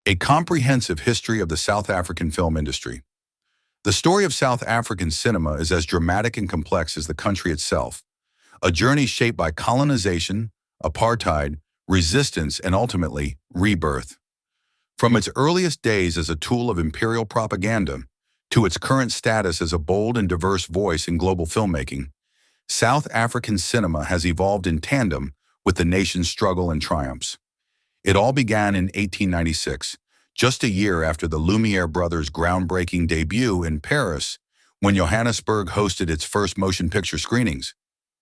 A comprehensive history of the South African film industry. The story of South African cinema is as dramatic and complex as the country itself, a journey shaped by colonization, apartheid, resistance, and ultimately, rebirth. From its earliest days as a tool of imperial propaganda to its current status as a bold and diverse voice in global filmmaking, South African cinema has evolved in tandem with the nation's struggle and triumphs. It all began in 1896, just a year after the Lumiere brothers' groundbreaking debut in Paris, when Johannesburg hosted its first motion picture screenings.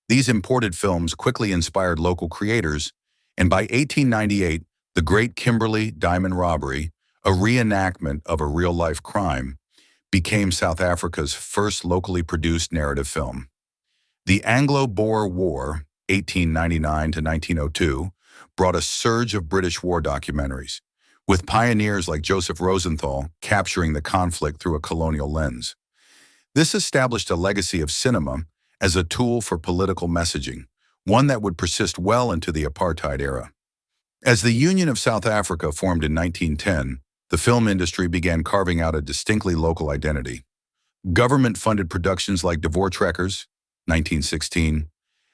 These imported films quickly inspired local creators, and by 1898, the Great Kimberley Diamond Robbery, a reenactment of a real-life crime, became South Africa's first locally produced narrative film. The Anglo-Boer War, 1899 to 1902, brought a surge of British war documentaries, with pioneers like Joseph Rosenthal capturing the conflict through a colonial lens. This established a legacy of cinema as a tool for political messaging, one that would persist well into the apartheid era. As the Union of South Africa formed in 1910, the film industry began carving out a distinctly local identity. Government-funded productions like De Voortrekkers, 1916,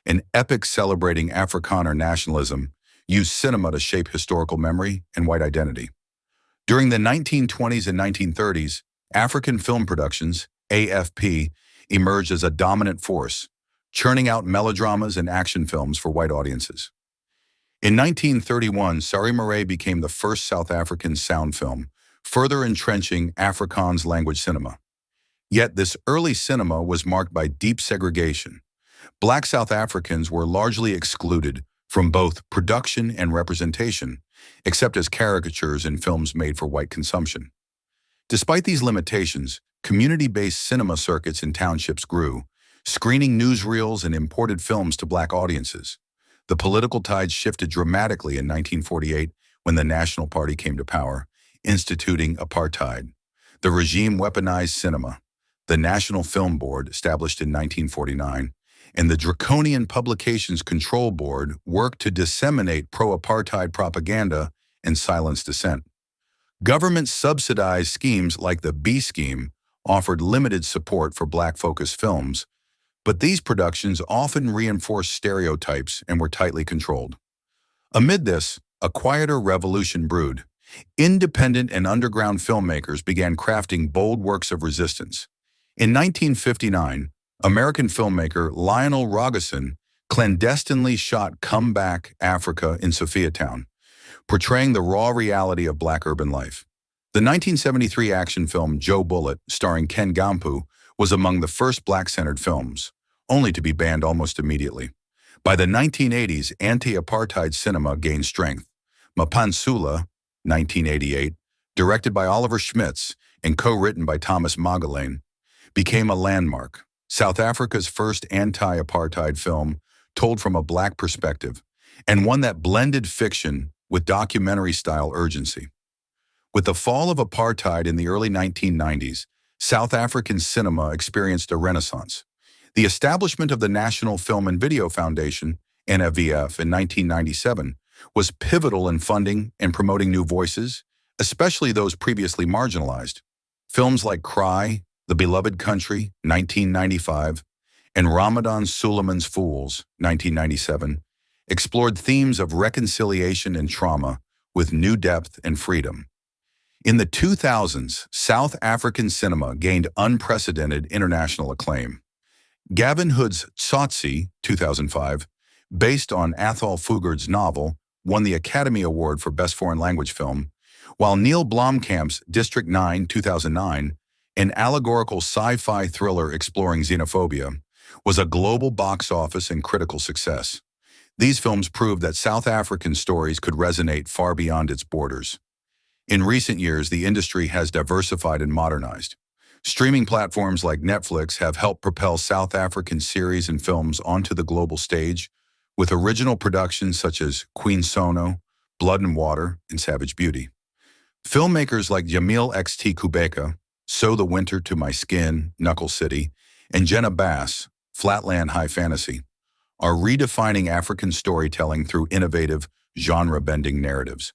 an epic celebrating Afrikaner nationalism, used cinema to shape historical memory and white identity. During the 1920s and 1930s, African film productions, AFP, emerged as a dominant force, churning out melodramas and action films for white audiences. In 1931, Sari Marais became the first South African sound film, further entrenching Afrikaans language cinema. Yet this early cinema was marked by deep segregation. Black South Africans were largely excluded from both production and representation, except as caricatures in films made for white consumption. Despite these limitations, community-based cinema circuits in townships grew, screening newsreels and imported films to black audiences. The political tide shifted dramatically in 1948 when the National Party came to power, instituting apartheid. The regime weaponized cinema. The National Film Board, established in 1949, and the draconian Publications Control Board worked to disseminate pro-apartheid propaganda and silence dissent. Government-subsidized schemes like the B Scheme offered limited support for black-focused films, but these productions often reinforced stereotypes and were tightly controlled. Amid this, a quieter revolution brewed. Independent and underground filmmakers began crafting bold works of resistance. In 1959, American filmmaker Lionel Rogerson clandestinely shot Come Back, Africa in Sophiatown, portraying the raw reality of black urban life. The 1973 action film Joe Bullet, starring Ken Gampu, was among the first black-centered films, only to be banned almost immediately. By the 1980s, anti-apartheid cinema gained strength. Mapansula, 1988, directed by Oliver Schmitz and co-written by Thomas Magdalene, became a landmark. South Africa's first anti-apartheid film told from a black perspective, and one that blended fiction with documentary-style urgency. With the fall of apartheid in the early 1990s, South African cinema experienced a renaissance. The establishment of the National Film and Video Foundation, NFVF, in 1997 was pivotal in funding and promoting new voices, especially those previously marginalized. Films like Cry, The Beloved Country, 1995, and Ramadan Suleiman's Fools, 1997, explored themes of reconciliation and trauma with new depth and freedom. In the 2000s, South African cinema gained unprecedented international acclaim. Gavin Hood's Tsotsi, 2005, based on Athol Fugard's novel, won the Academy Award for Best Foreign Language Film, while Neil Blomkamp's District 9, 2009, an allegorical sci-fi thriller exploring xenophobia, was a global box office and critical success. These films proved that South African stories could resonate far beyond its borders. In recent years, the industry has diversified and modernized. Streaming platforms like Netflix have helped propel South African series and films onto the global stage, with original productions such as Queen Sono, Blood and Water, and Savage Beauty. Filmmakers like Jamil XT Kubeka, Sew the Winter to My Skin, Knuckle City, and Jenna Bass, Flatland High Fantasy, are redefining African storytelling through innovative, genre-bending narratives.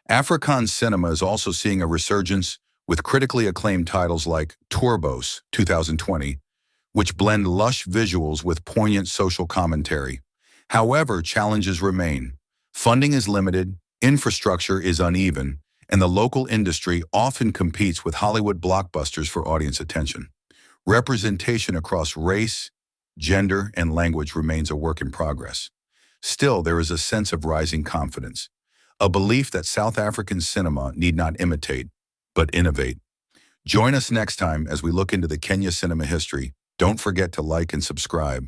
Afrikaans cinema is also seeing a resurgence with critically acclaimed titles like Turbos, 2020, which blend lush visuals with poignant social commentary. However, challenges remain. Funding is limited, infrastructure is uneven, and the local industry often competes with Hollywood blockbusters for audience attention. Representation across race, gender, and language remains a work in progress. Still, there is a sense of rising confidence, a belief that South African cinema need not imitate, but innovate. Join us next time as we look into the Kenya cinema history. Don't forget to like and subscribe.